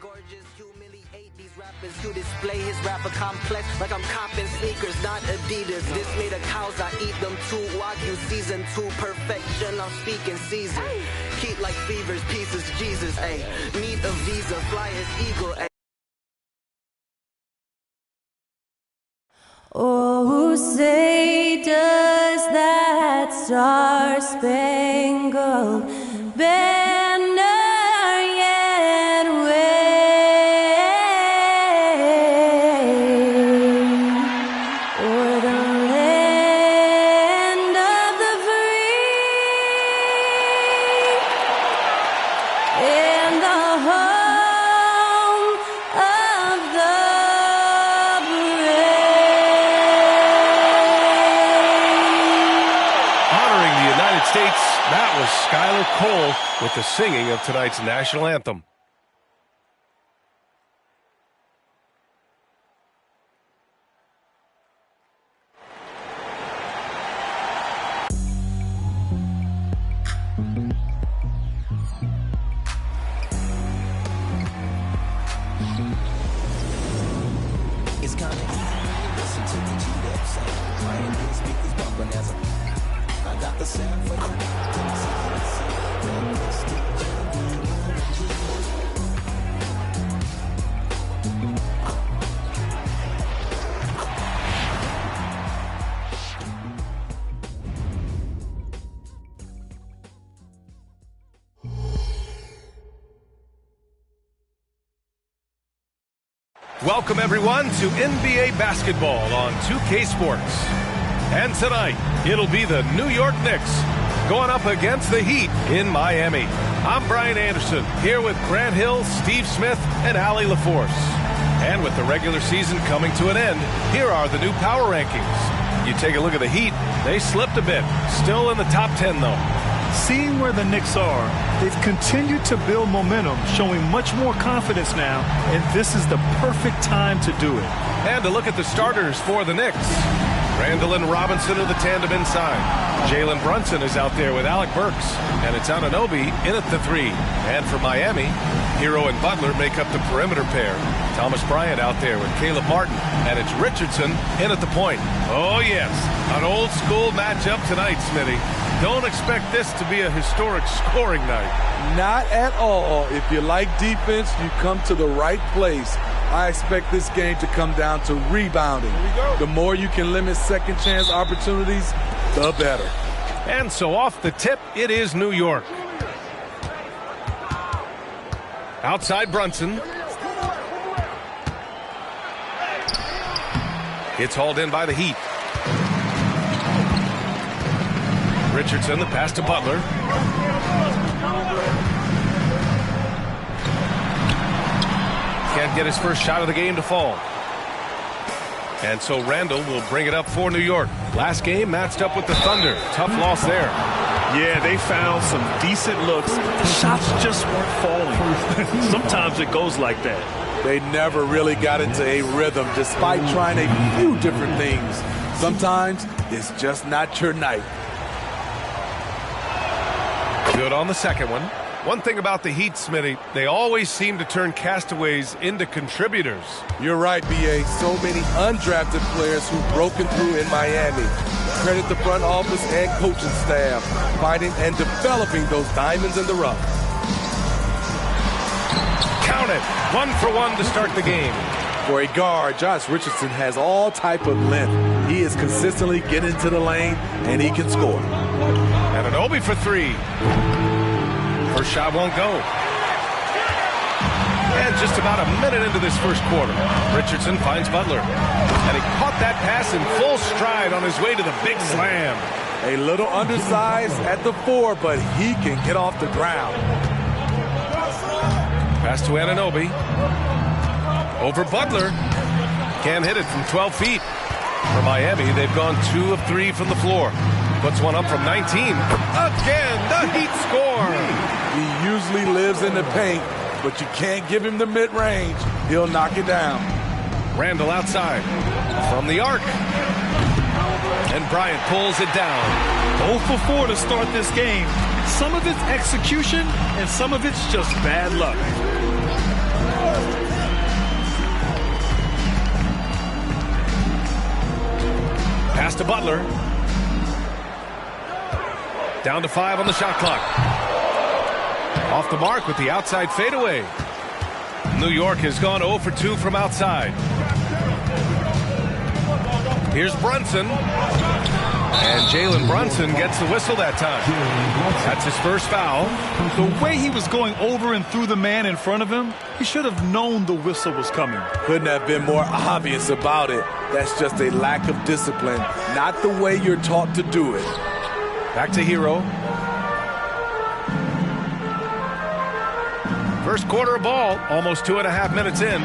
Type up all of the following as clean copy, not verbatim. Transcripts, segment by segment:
gorgeous, humiliate these rappers who display his rapper complex like I'm copping sneakers, not Adidas. This made of cows, I eat them too. Wagyu season 2, perfection, I'm speaking season. Heat like fevers, pieces, Jesus, ayy. Need a visa, fly as eagle, ayy. Oh, say does that star-spangled banner yet wave o'er the land of the free and the home of the States, that was Skylar Cole with the singing of tonight's national anthem. It's kind of easy. Listen to the G-Dub sound. Playing these speakers bumping as I got the sound for you. Welcome everyone to NBA basketball on 2K Sports. And tonight, it'll be the New York Knicks going up against the Heat in Miami. I'm Brian Anderson, here with Grant Hill, Steve Smith, and Allie LaForce. And with the regular season coming to an end, here are the new power rankings. You take a look at the Heat, they slipped a bit. Still in the top 10, though. Seeing where the Knicks are, they've continued to build momentum, showing much more confidence now, and this is the perfect time to do it. And to look at the starters for the Knicks. Randall and Robinson are the tandem inside. Jalen Brunson is out there with Alec Burks, and it's Anunoby in at the 3. And for Miami, Hero and Butler make up the perimeter pair. Thomas Bryant out there with Caleb Martin, and it's Richardson in at the point. Oh yes, an old school matchup tonight, Smitty. Don't expect this to be a historic scoring night. Not at all. If you like defense, you come to the right place. I expect this game to come down to rebounding. The more you can limit second chance opportunities, the better. And so off the tip, it is New York. Outside Brunson. It's hauled in by the Heat. Richardson, the pass to Butler. Can't get his first shot of the game to fall. And so Randall will bring it up for New York. Last game matched up with the Thunder. Tough loss there. Yeah, they found some decent looks. The shots just weren't falling. Sometimes it goes like that. They never really got into a rhythm despite trying a few different things. Sometimes it's just not your night. Good on the second one. One thing about the Heat, Smitty, they always seem to turn castaways into contributors. You're right, B.A. So many undrafted players who've broken through in Miami. Credit the front office and coaching staff, finding and developing those diamonds in the rough. Count it. 1 for 1 to start the game. For a guard, Josh Richardson has all type of length. He is consistently getting to the lane, and he can score. And Anunoby for 3. First shot won't go. And just about a minute into this first quarter, Richardson finds Butler. And he caught that pass in full stride on his way to the big slam. A little undersized at the 4, but he can get off the ground. Pass to Anunoby. Over Butler. Can't hit it from 12 feet. For Miami, they've gone 2 of 3 from the floor. Puts one up from 19. Again, the Heat score. He usually lives in the paint, but you can't give him the mid-range. He'll knock it down. Randall outside. From the arc. And Bryant pulls it down. 0 for 4 to start this game. Some of it's execution, and some of it's just bad luck. Butler. Down to 5 on the shot clock. Off the mark with the outside fadeaway. New York has gone 0 for 2 from outside. Here's Brunson. And Jalen Brunson gets the whistle that time. That's his first foul. The way he was going over and through the man in front of him, he should have known the whistle was coming. Couldn't have been more obvious about it. That's just a lack of discipline, not the way you're taught to do it. Back to Hero. First quarter of ball, almost 2.5 minutes in.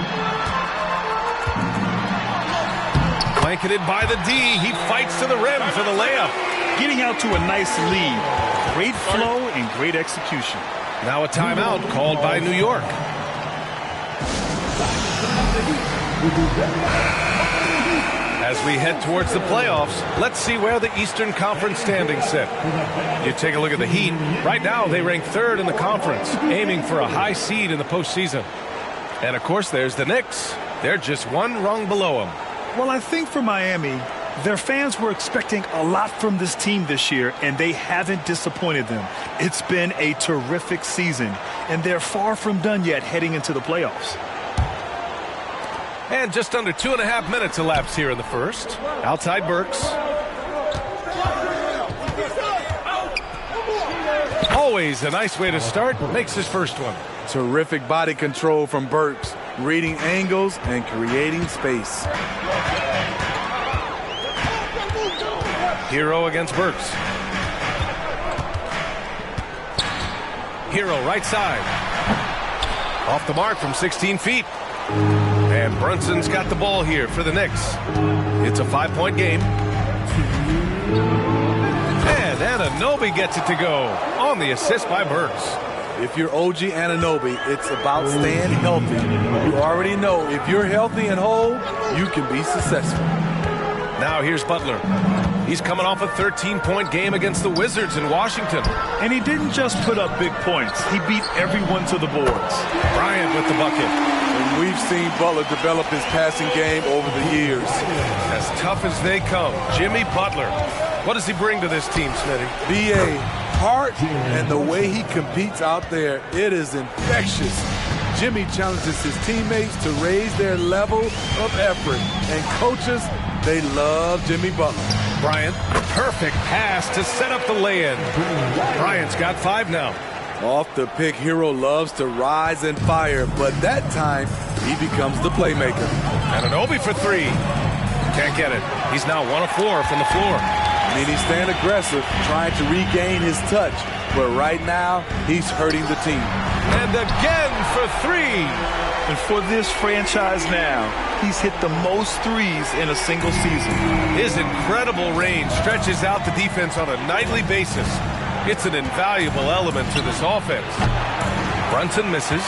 Blanketed by the D. He fights to the rim for the layup. Getting out to a nice lead. Great flow and great execution. Now a timeout called by New York. As we head towards the playoffs, let's see where the Eastern Conference standings sit. You take a look at the Heat. Right now, they rank 3rd in the conference, aiming for a high seed in the postseason. And, of course, there's the Knicks. They're just one rung below them. Well, I think for Miami, their fans were expecting a lot from this team this year, and they haven't disappointed them. It's been a terrific season, and they're far from done yet heading into the playoffs. And just under 2.5 minutes elapsed here in the first. Outside Burks. Always a nice way to start. Makes his first one. Terrific body control from Burks, reading angles and creating space. Hero against Burks. Hero right side. Off the mark from 16 feet. And Brunson's got the ball here for the Knicks. It's a 5-point game. And Anunoby gets it to go on the assist by Burks. If you're OG Anunoby, it's about staying healthy. You already know if you're healthy and whole, you can be successful. Now here's Butler. He's coming off a 13-point game against the Wizards in Washington. And he didn't just put up big points. He beat everyone to the boards. Bryant with the bucket. And we've seen Butler develop his passing game over the years. As tough as they come, Jimmy Butler. What does he bring to this team, Smitty? BA, heart and the way he competes out there, it is infectious. Jimmy challenges his teammates to raise their level of effort. And coaches, they love Jimmy Butler. Bryant, perfect pass to set up the lay-in. Bryant's got 5 now. Off the pick, Hero loves to rise and fire, but that time he becomes the playmaker. Anunoby for 3. Can't get it. He's now 1 of 4 from the floor. I mean, he's staying aggressive, trying to regain his touch, but right now he's hurting the team. And again for 3. And for this franchise now, he's hit the most threes in a single season. His incredible range stretches out the defense on a nightly basis. It's an invaluable element to this offense. Brunson misses.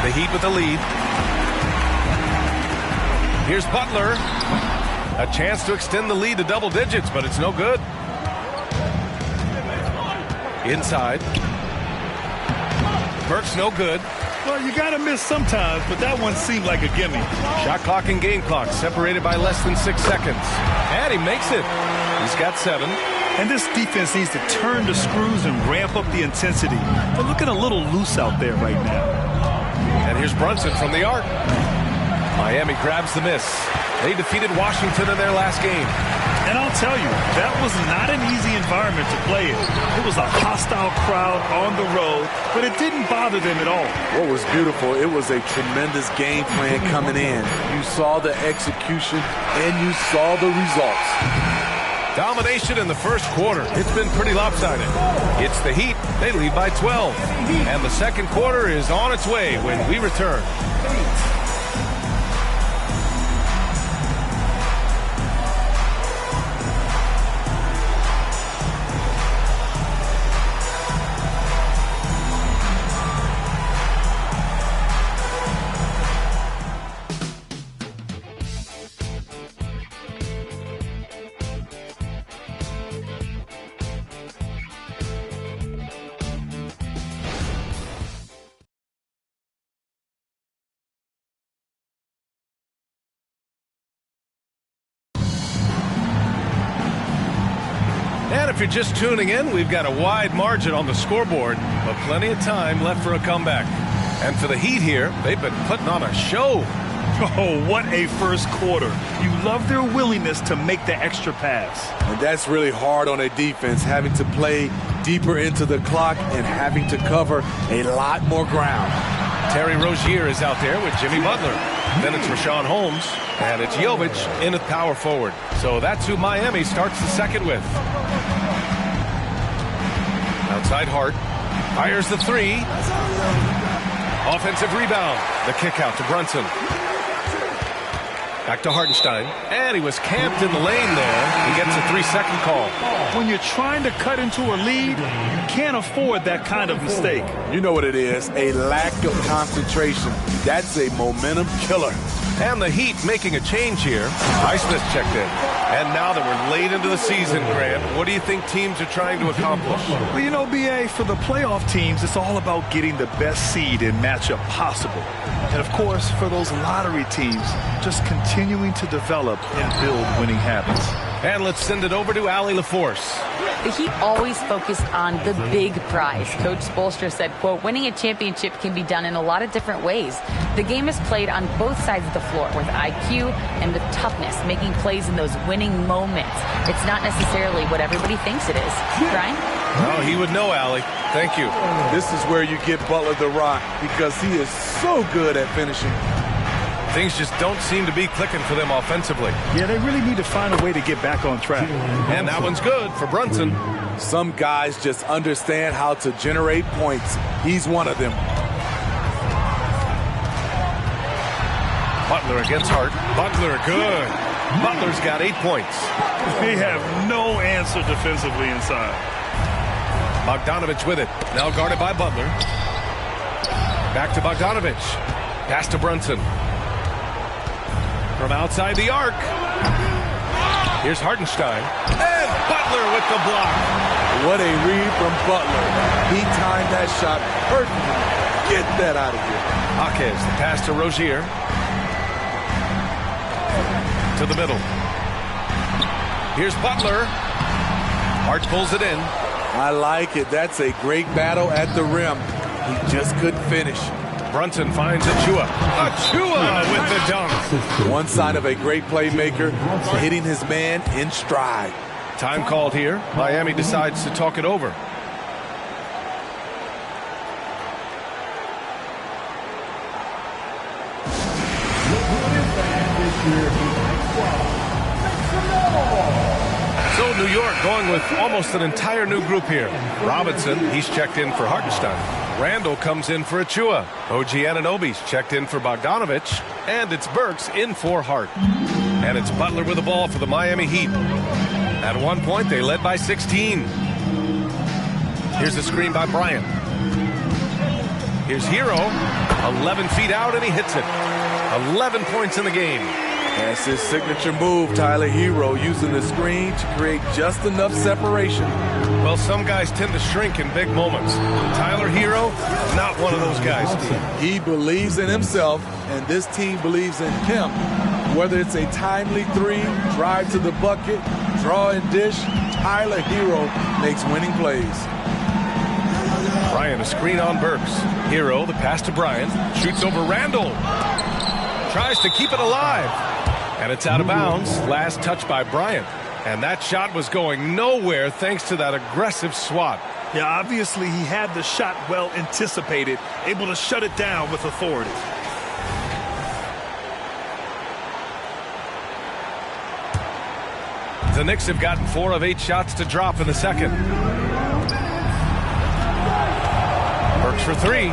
The Heat with the lead. Here's Butler. A chance to extend the lead to double digits, but it's no good. Inside. Burks no good. Well, you got to miss sometimes, but that one seemed like a gimme. Shot clock and game clock separated by less than 6 seconds. And he makes it. He's got 7. And this defense needs to turn the screws and ramp up the intensity. They're looking a little loose out there right now. And here's Brunson from the arc. Miami grabs the miss. They defeated Washington in their last game. And I'll tell you, that was not an easy environment to play in. It was a hostile crowd on the road, but it didn't bother them at all. What was beautiful, it was a tremendous game plan coming in. You saw the execution, and you saw the results. Domination in the first quarter. It's been pretty lopsided. It's the Heat. They lead by 12. And the second quarter is on its way when we return. if you're just tuning in, we've got a wide margin on the scoreboard, but plenty of time left for a comeback. And for the Heat here, they've been putting on a show. Oh, what a first quarter. You love their willingness to make the extra pass. And that's really hard on a defense, having to play deeper into the clock and having to cover a lot more ground. Terry Rozier is out there with Jimmy Butler. Then it's Rashawn Holmes, and it's Jovic in at power forward. So that's who Miami starts the second with. Outside Hart. Fires the three. Offensive rebound. The kick out to Brunson. Back to Hartenstein. And he was camped in the lane there. He gets a 3-second call. When you're trying to cut into a lead, you can't afford that kind of mistake. You know what it is, a lack of concentration. That's a momentum killer. And the Heat making a change here. Highsmith checked in. And now that we're late into the season, Grant, what do you think teams are trying to accomplish? Well, you know, B.A., for the playoff teams, it's all about getting the best seed and matchup possible. And, of course, for those lottery teams, just continuing to develop and build winning habits. And let's send it over to Allie LaForce. The Heat always focused on the big prize. Coach Spoelstra said, quote, winning a championship can be done in a lot of different ways. The game is played on both sides of the floor with IQ and with toughness, making plays in those winning moments. It's not necessarily what everybody thinks it is. Brian? Oh, he would know, Allie. Thank you. This is where you get Butler the rock because he is so good at finishing. Things just don't seem to be clicking for them offensively. Yeah, they really need to find a way to get back on track. And that one's good for Brunson. Some guys just understand how to generate points. He's one of them. Butler against Hart. Butler, good. Butler's got 8 points. They have no answer defensively inside. Bogdanovich with it. Now guarded by Butler. Back to Bogdanovich. Pass to Brunson. From outside the arc. Here's Hartenstein. And Butler with the block. What a read from Butler. He timed that shot perfectly. Get that out of here. Jaquez, the pass to Rozier. To the middle. Here's Butler. Hart pulls it in. I like it. That's a great battle at the rim. He just couldn't finish. Brunson finds Achua. Achua with the dunk. One sign of a great playmaker, hitting his man in stride. Time called here. Miami decides to talk it over. So New York going with almost an entire new group here. Robinson, he's checked in for Hartenstein. Randall comes in for Achua. OG Anunoby's checked in for Bogdanovich. And it's Burks in for Hart. And it's Butler with the ball for the Miami Heat. At one point, they led by 16. Here's a screen by Bryant. Here's Hero. 11 feet out, and he hits it. 11 points in the game. That's his signature move, Tyler Hero, using the screen to create just enough separation. Well, some guys tend to shrink in big moments. Tyler Hero, not one of those guys. He believes in himself, and this team believes in him. Whether it's a timely three, drive to the bucket, draw and dish, Tyler Hero makes winning plays. Bryant, a screen on Burks. Hero, the pass to Bryant, shoots over Randall. Tries to keep it alive. And it's out of bounds. Last touch by Bryant. And that shot was going nowhere thanks to that aggressive swat. Yeah, obviously he had the shot well anticipated, able to shut it down with authority. The Knicks have gotten 4 of 8 shots to drop in the second. Burks for 3.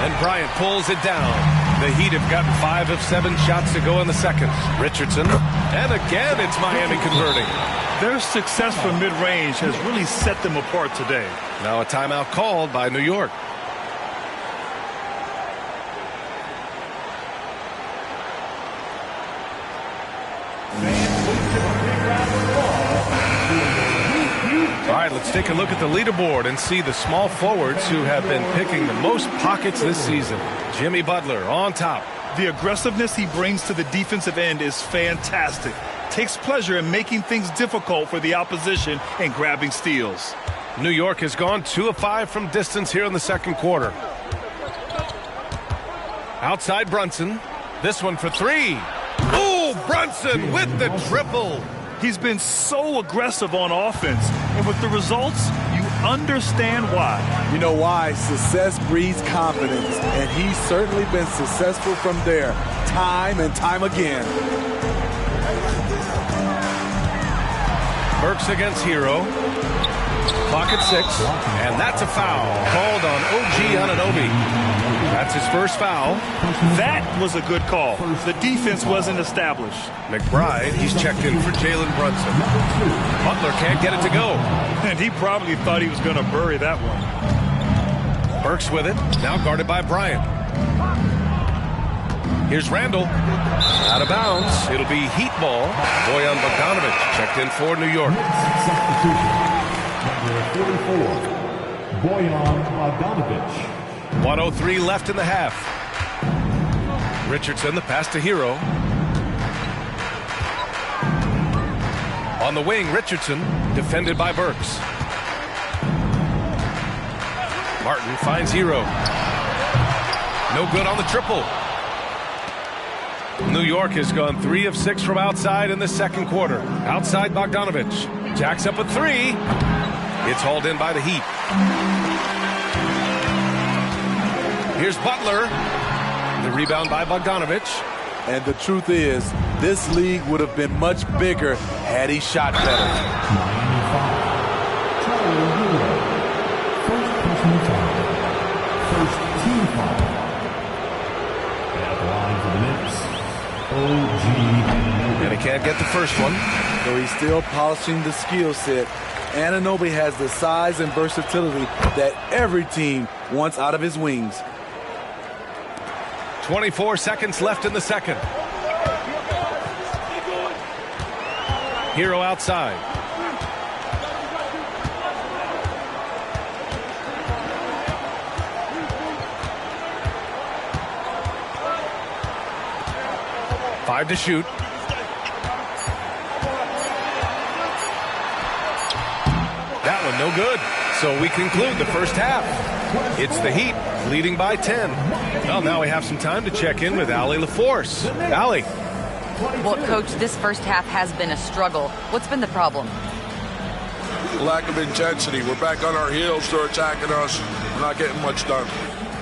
And Bryant pulls it down. The Heat have gotten 5 of 7 shots to go in the second. Richardson. And again, it's Miami converting. Their success from mid-range has really set them apart today. Now a timeout called by New York. All right, let's take a look at the leaderboard and see the small forwards who have been picking the most pockets this season. Jimmy Butler on top. The aggressiveness he brings to the defensive end is fantastic. takes pleasure in making things difficult for the opposition and grabbing steals. New York has gone 2 of 5 from distance here in the second quarter. Outside Brunson. This one for 3. Ooh, Brunson with the triple. He's been so aggressive on offense, and with the results, you understand why. You know why? Success breeds confidence, and he's certainly been successful from there, time and time again. Burks against Hero. Clock at 6, and that's a foul called on OG Anunoby. That's his first foul. That was a good call. The defense wasn't established. McBride, he's checked in for Jalen Brunson. Butler can't get it to go. And he probably thought he was going to bury that one. Burks with it, now guarded by Bryant. Here's Randall. Out of bounds. It'll be Heat ball. Bojan Bogdanovic checked in for New York. Number 44, Bojan Bogdanovic. 1:03 left in the half. Richardson, the pass to Hero. On the wing, Richardson, defended by Burks. Martin finds Hero. No good on the triple. New York has gone 3 of 6 from outside in the second quarter. Outside Bogdanovic. Jacks up a 3. It's hauled in by the Heat. Here's Butler. The rebound by Bogdanovic. And the truth is, this league would have been much bigger had he shot better. Miami foul. Tyler Hero. First personal foul. First team foul. At the line for the Knicks, OG Anunoby. And he can't get the first one. So he's still polishing the skill set. Anunoby has the size and versatility that every team wants out of his wings. 24 seconds left in the second. Hero outside. Five to shoot. That one no good. So we conclude the first half. It's the Heat leading by 10. Well, now we have some time to check in with Allie LaForce. Allie. Well, Coach, this first half has been a struggle. What's been the problem? Lack of intensity. We're back on our heels. They're attacking us. We're not getting much done.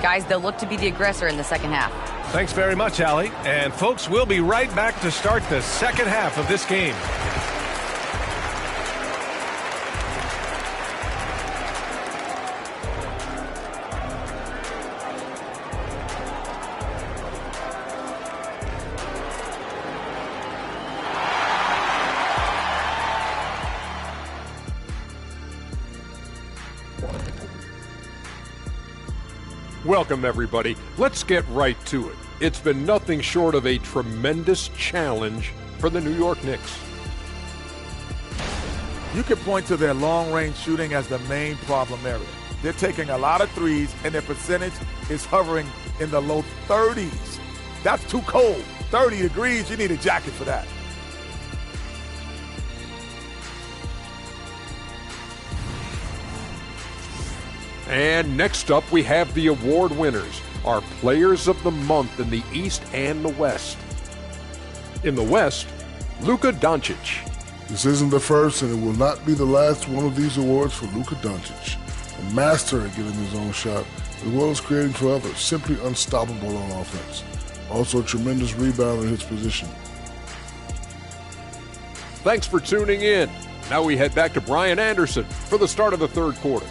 Guys, they'll look to be the aggressor in the second half. Thanks very much, Allie. And folks, we'll be right back to start the second half of this game. Welcome, everybody. Let's get right to it. It's been nothing short of a tremendous challenge for the New York Knicks. You can point to their long-range shooting as the main problem area. They're taking a lot of threes, and their percentage is hovering in the low 30s. That's too cold. 30 degrees, you need a jacket for that. And next up, we have the award winners, our players of the month in the East and the West. In the West, Luka Doncic. This isn't the first, and it will not be the last one of these awards for Luka Doncic. A master at getting his own shot, as well as creating for others. Simply unstoppable on offense. Also a tremendous rebounder in his position. Thanks for tuning in. Now we head back to Brian Anderson for the start of the third quarter.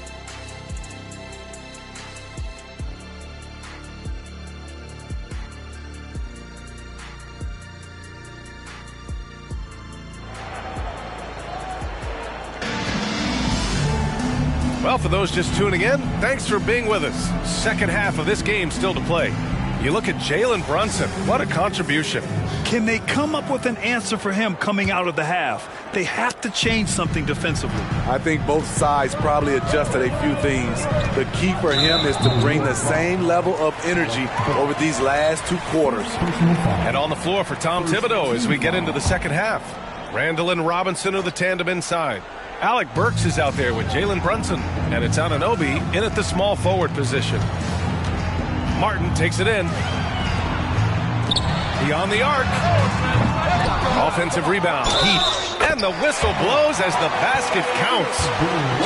Well, for those just tuning in, thanks for being with us. Second half of this game still to play. You look at Jalen Brunson. What a contribution. Can they come up with an answer for him coming out of the half? They have to change something defensively. I think both sides probably adjusted a few things. The key for him is to bring the same level of energy over these last two quarters. And on the floor for Tom Thibodeau as we get into the second half. Randall and Robinson are the tandem inside. Alec Burks is out there with Jalen Brunson. And it's Anunoby in at the small forward position. Martin takes it in. Beyond the arc. Offensive rebound. Heat. And the whistle blows as the basket counts.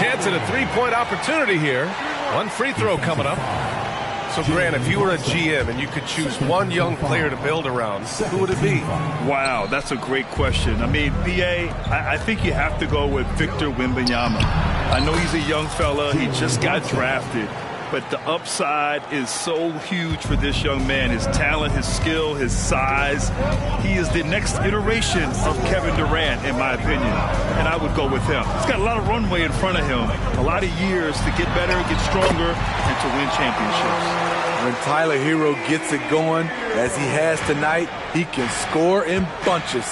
Chance at a three-point opportunity here. One free throw coming up. So, Grant, if you were a GM and you could choose one young player to build around, who would it be? Wow, that's a great question. I mean, B.A., I think you have to go with Victor Wembanyama. I know he's a young fella. He just got drafted. But the upside is so huge for this young man. His talent, his skill, his size. He is the next iteration of Kevin Durant, in my opinion. And I would go with him. He's got a lot of runway in front of him. A lot of years to get better, get stronger, and to win championships. When Tyler Hero gets it going, as he has tonight, he can score in bunches.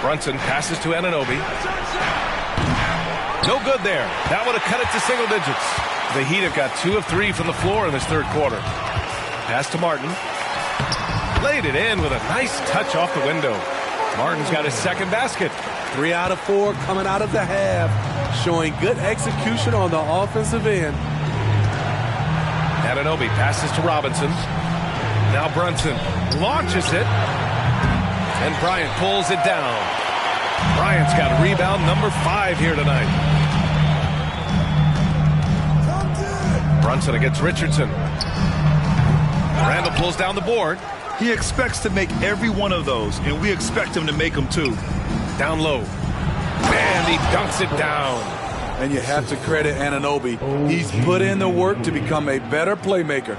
Brunson passes to Anunoby. No good there. That would have cut it to single digits. The Heat have got 2 of 3 from the floor in this third quarter. Pass to Martin. Laid it in with a nice touch off the window. Martin's got his second basket. 3 out of 4 coming out of the half, showing good execution on the offensive end. Anunoby passes to Robinson. Now Brunson launches it. And Bryant pulls it down. Bryant's got rebound number 5 here tonight. Brunson against Richardson. Randall pulls down the board. He expects to make every one of those, and we expect him to make them too. Down low. And he dunks it down. And you have to credit Anunoby. He's put in the work to become a better playmaker.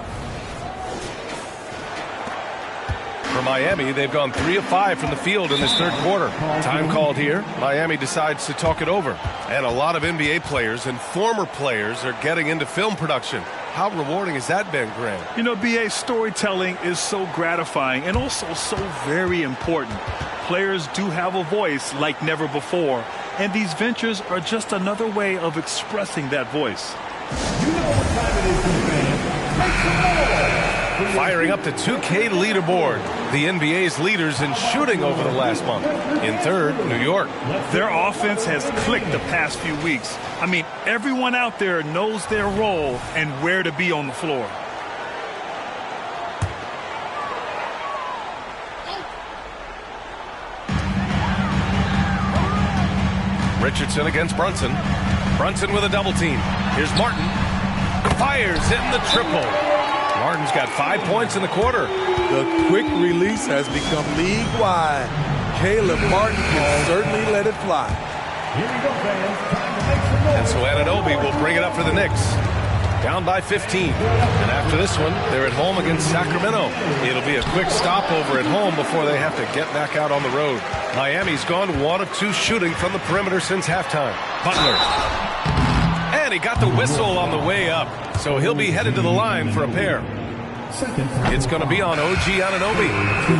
For Miami, they've gone 3 of 5 from the field in this third quarter. Time called here. Miami decides to talk it over. And a lot of NBA players and former players are getting into film production. How rewarding has that been, Grant? You know, B.A., storytelling is so gratifying and also so very important. Players do have a voice like never before, and these ventures are just another way of expressing that voice. You know what time it is, fans. Make some noise. Firing up the 2K leaderboard. The NBA's leaders in shooting over the last month. In third, New York. Their offense has clicked the past few weeks. I mean, everyone out there knows their role and where to be on the floor. Richardson against Brunson. Brunson with a double team. Here's Martin. Fires in the triple. Martin's got 5 points in the quarter. The quick release has become league-wide. Caleb Martin can certainly let it fly. Here we go, fans. And so Anunoby will bring it up for the Knicks. Down by 15. And after this one, they're at home against Sacramento. It'll be a quick stopover at home before they have to get back out on the road. Miami's gone 1 of 2 shooting from the perimeter since halftime. Butler. And he got the whistle on the way up. So he'll be headed to the line for a pair. It's going to be on OG Anunoby.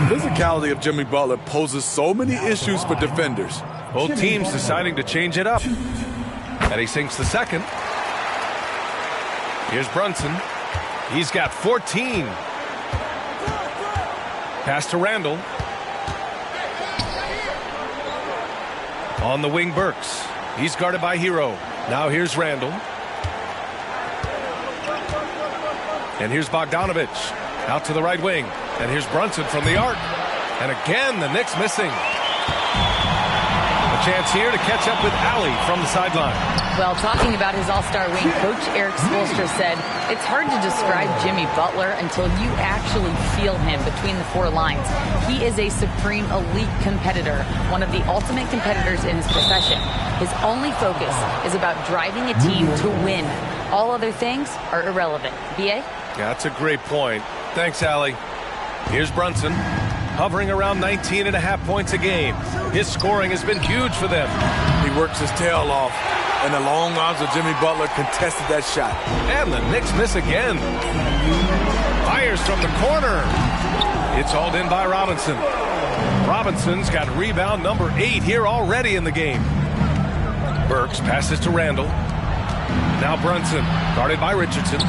The physicality of Jimmy Butler poses so many issues for defenders. Both teams deciding to change it up. And he sinks the second. Here's Brunson. He's got 14. Pass to Randall. On the wing, Burks. He's guarded by Hero. Now here's Randall. And here's Bogdanovich. Out to the right wing. And here's Brunson from the arc. And again, the Knicks missing. A chance here to catch up with Allie from the sideline. Well, talking about his all-star wing, Coach Eric Spoelstra said, it's hard to describe Jimmy Butler until you actually feel him between the 4 lines. He is a supreme elite competitor, one of the ultimate competitors in his profession. His only focus is about driving a team to win. All other things are irrelevant. B.A.? Yeah, that's a great point. Thanks, Allie. Here's Brunson, hovering around 19.5 points a game. His scoring has been huge for them. He works his tail off, and the long arms of Jimmy Butler contested that shot. And the Knicks miss again. Fires from the corner. It's hauled in by Robinson. Robinson's got rebound number 8 here already in the game. Burks passes to Randall. Now Brunson, guarded by Richardson.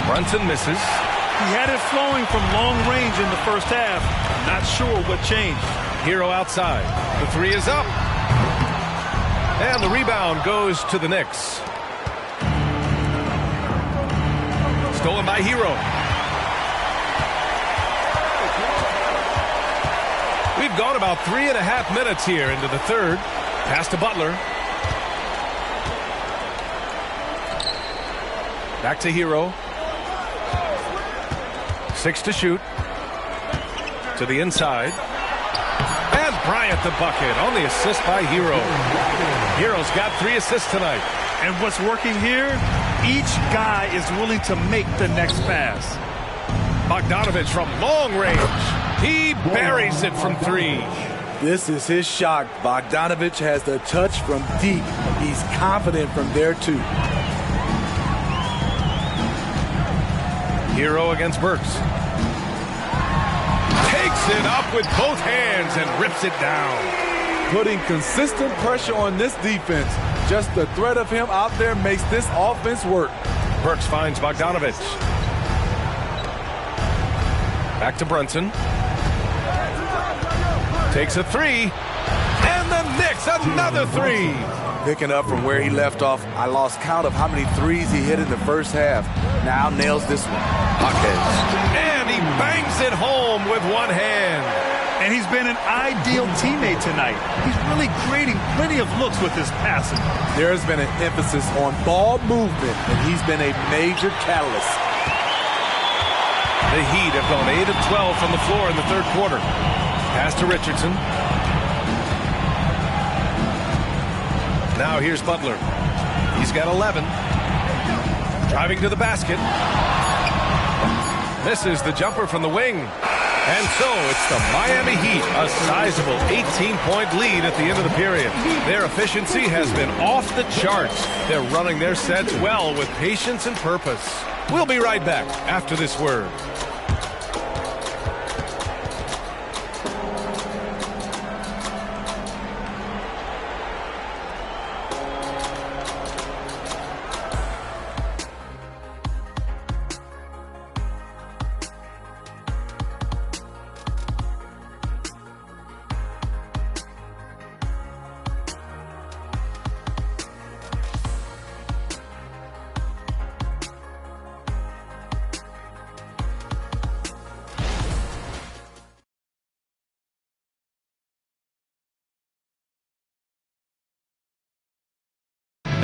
Brunson misses. He had it flowing from long range in the first half. Not sure what changed. Hero outside. The three is up. And the rebound goes to the Knicks. Stolen by Hero. We've gone about 3.5 minutes here into the third. Pass to Butler. Back to Hero. 6 to shoot. To the inside. And Bryant the bucket on the assist by Hero. Hero's got 3 assists tonight. And what's working here, each guy is willing to make the next pass. Bogdanovich from long range. He buries it from 3. This is his shot. Bogdanovich has the touch from deep. He's confident from there, too. Hero against Burks. Takes it up with both hands and rips it down. Putting consistent pressure on this defense. Just the threat of him out there makes this offense work. Burks finds Bogdanovich. Back to Brunson. Takes a 3. And the Knicks another 3. Picking up from where he left off. I lost count of how many threes he hit in the first half. Now nails this one. And he bangs it home with one hand. And he's been an ideal teammate tonight. He's really creating plenty of looks with his passing. There's been an emphasis on ball movement, and he's been a major catalyst. The Heat have gone 8 of 12 from the floor in the third quarter. Pass to Richardson. Now here's Butler. He's got 11. Driving to the basket. Misses the jumper from the wing. And so it's the Miami Heat, a sizable 18-point lead at the end of the period. Their efficiency has been off the charts. They're running their sets well with patience and purpose. We'll be right back after this word.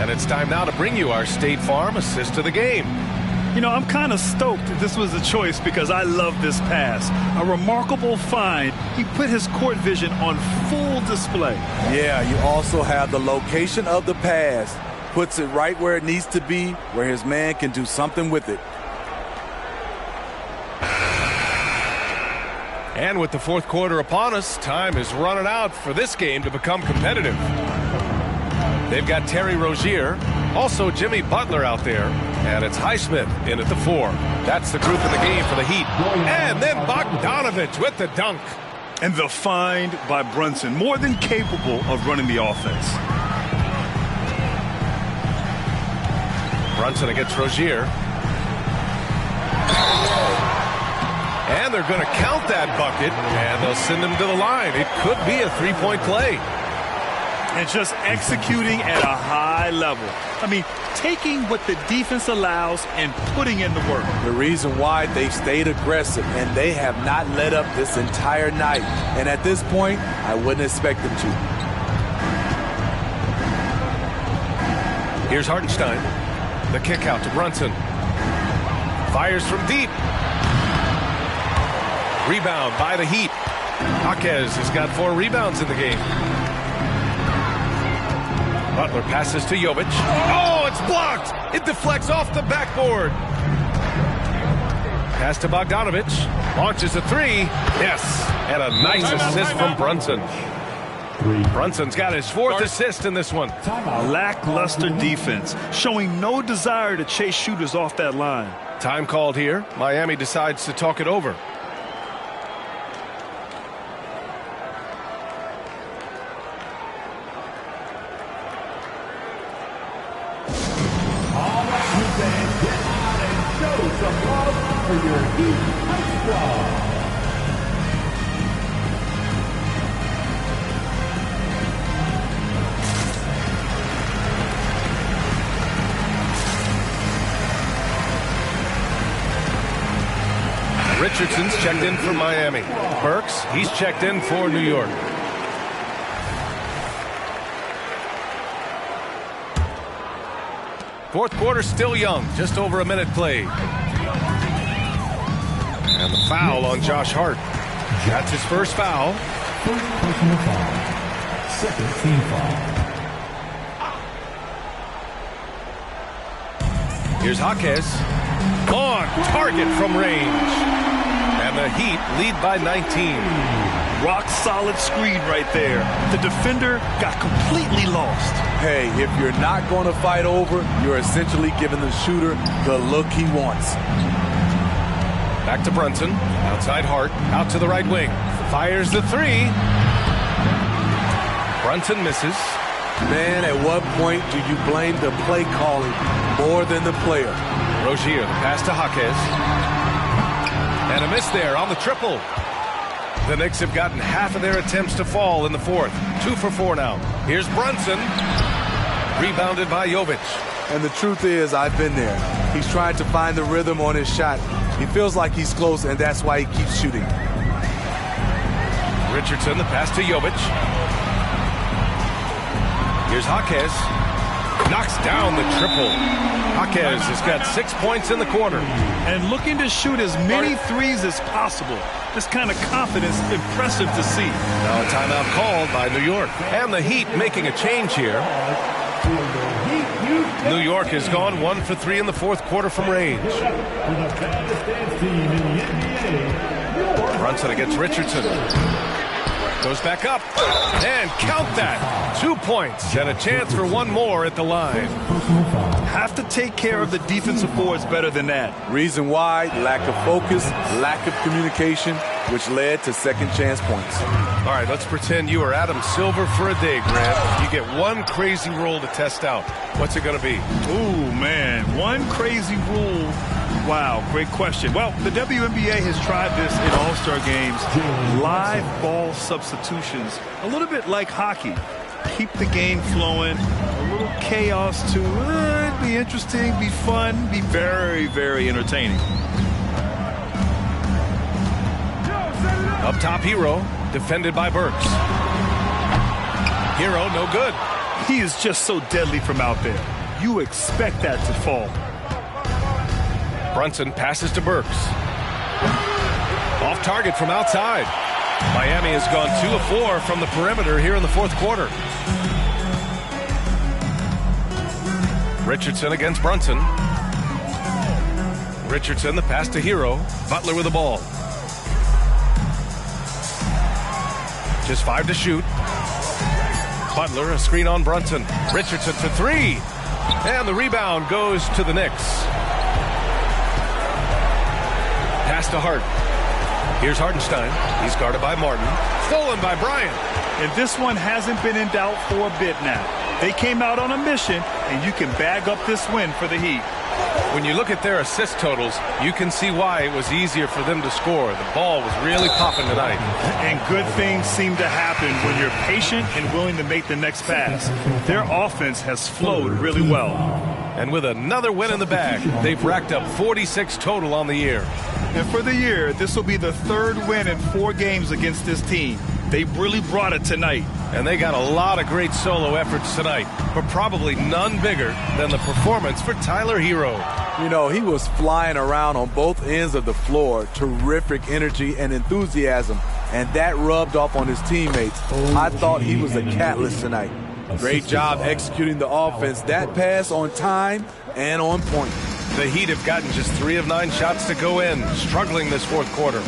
And it's time now to bring you our State Farm assist to the game. You know, I'm kind of stoked this was a choice because I love this pass. A remarkable find. He put his court vision on full display. Yeah, you also have the location of the pass. Puts it right where it needs to be, where his man can do something with it. And with the fourth quarter upon us, time is running out for this game to become competitive. They've got Terry Rozier, also Jimmy Butler out there, and it's Highsmith in at the 4. That's the group in the game for the Heat. And then Bogdanovich with the dunk. And the find by Brunson, more than capable of running the offense. Brunson against Rozier. And they're going to count that bucket, and they'll send him to the line. It could be a three-point play. And just executing at a high level. I mean, taking what the defense allows and putting in the work. The reason why they've stayed aggressive, and they have not let up this entire night. And at this point, I wouldn't expect them to. Here's Hartenstein. The kick out to Brunson. Fires from deep. Rebound by the Heat. Jaquez has got 4 rebounds in the game. Butler passes to Jovic. Oh, it's blocked! It deflects off the backboard. Pass to Bogdanovich. Launches a 3. Yes, and a nice assist from Brunson. Brunson's got his 4th assist in this one. Lackluster defense, showing no desire to chase shooters off that line. Time called here. Miami decides to talk it over. For your Heat Ice Squad. Richardson's checked in for Miami. Burks, he's checked in for New York. Fourth quarter still young, just over a minute played. And the foul on Josh Hart. That's his first foul. First personal foul. Second team foul. Here's Jaquez. On target from range. And the Heat lead by 19. Rock solid screen right there. The defender got completely lost. Hey, if you're not going to fight over, you're essentially giving the shooter the look he wants. Back to Brunson. Outside Hart. Out to the right wing. Fires the three. Brunson misses. Man, at what point do you blame the play calling more than the player? Rozier, the pass to Jaquez. And a miss there on the triple. The Knicks have gotten half of their attempts to fall in the fourth. 2 for 4 now. Here's Brunson. Rebounded by Jovic. And the truth is, I've been there. He's trying to find the rhythm on his shot. He feels like he's close, and that's why he keeps shooting. Richardson, the pass to Jovic. Here's Jaquez. Knocks down the triple. Jaquez has got 6 points in the quarter. And looking to shoot as many threes as possible. This kind of confidence, impressive to see. Now a timeout called by New York. And the Heat making a change here. New York has gone 1 for 3 in the fourth quarter from range. Brunson against Richardson. Goes back up. And count that. 2 points and a chance for one more at the line. Have to take care of the defensive boards better than that. Reason why? Lack of focus, lack of communication, which led to second chance points. All right, let's pretend you are Adam Silver for a day, Grant. You get one crazy rule to test out. What's it going to be? Ooh, man, one crazy rule. Wow, great question. Well, the WNBA has tried this in All-Star games. Live ball substitutions, a little bit like hockey. Keep the game flowing, a little chaos to it. Be interesting, be fun, be very, very entertaining. Up top, Hero, defended by Burks. Hero, no good. He is just so deadly from out there. You expect that to fall. Brunson passes to Burks. Off target from outside. Miami has gone 2 of 4 from the perimeter here in the fourth quarter. Richardson against Brunson. Richardson, the pass to Hero. Butler with the ball. Just 5 to shoot. Butler, a screen on Brunson. Richardson for 3. And the rebound goes to the Knicks. Pass to Hart. Here's Hartenstein. He's guarded by Martin. Stolen by Bryant. And this one hasn't been in doubt for a bit now. They came out on a mission, and you can bag up this win for the Heat. When you look at their assist totals, you can see why it was easier for them to score. The ball was really popping tonight. And good things seem to happen when you're patient and willing to make the next pass. Their offense has flowed really well. And with another win in the bag, they've racked up 46 total on the year. And for the year, this will be the 3rd win in 4 games against this team. They really brought it tonight. And they got a lot of great solo efforts tonight, but probably none bigger than the performance for Tyler Hero. You know, he was flying around on both ends of the floor. Terrific energy and enthusiasm, and that rubbed off on his teammates. I thought he was a catalyst tonight. Great job executing the offense. That pass on time and on point. The Heat have gotten just 3 of 9 shots to go in, struggling this fourth quarter.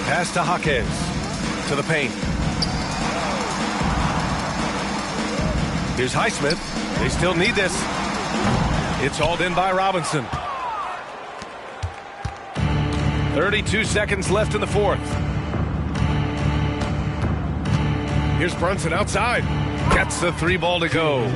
Pass to Jaquez. To the paint. Here's Highsmith. They still need this. It's hauled in by Robinson. 32 seconds left in the fourth. Here's Brunson outside. Gets the 3 ball to go.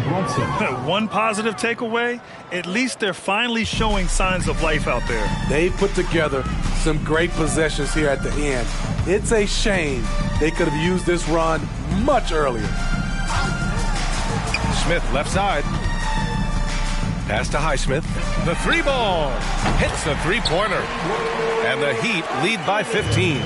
One positive takeaway, at least they're finally showing signs of life out there. They put together some great possessions here at the end. It's a shame they could have used this run much earlier. Smith left side. Pass to Highsmith. The three ball hits the three-pointer. And the Heat lead by 15.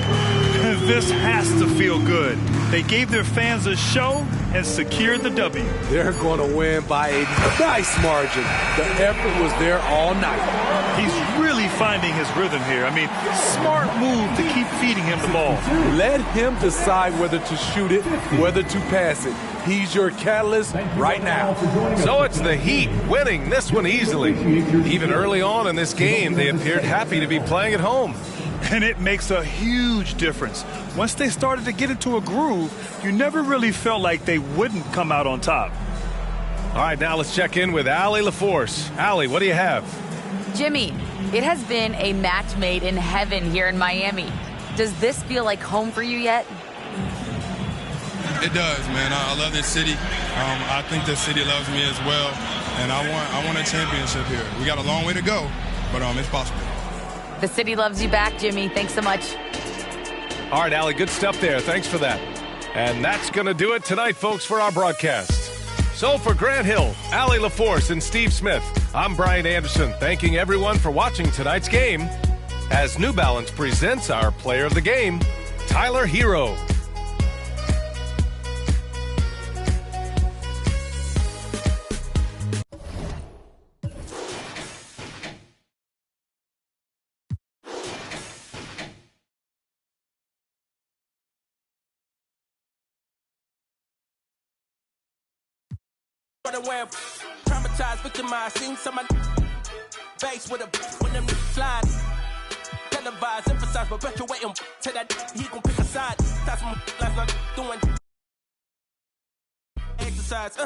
This has to feel good. They gave their fans a show and secured the W. They're going to win by a nice margin. The effort was there all night. He's really finding his rhythm here. I mean, smart move to keep feeding him the ball. Let him decide whether to shoot it, whether to pass it. He's your catalyst right now. So it's the Heat winning this one easily. Even early on in this game, they appeared happy to be playing at home. And it makes a huge difference. Once they started to get into a groove, you never really felt like they wouldn't come out on top. All right, now let's check in with Allie LaForce. Allie, what do you have? Jimmy, it has been a match made in heaven here in Miami. Does this feel like home for you yet? It does, man. I love this city. I think this city loves me as well. And I want a championship here. We got a long way to go, but it's possible. The city loves you back, Jimmy. Thanks so much. All right, Allie, good stuff there. Thanks for that. And that's going to do it tonight, folks, for our broadcast. So for Grant Hill, Allie LaForce, and Steve Smith, I'm Brian Anderson, thanking everyone for watching tonight's game as New Balance presents our player of the game, Tyler Hero. Where traumatized, victimized, seen some of base with a when them slide. Televised, emphasize, perpetuating to that he gon' pick a side. That's some last not doing exercise.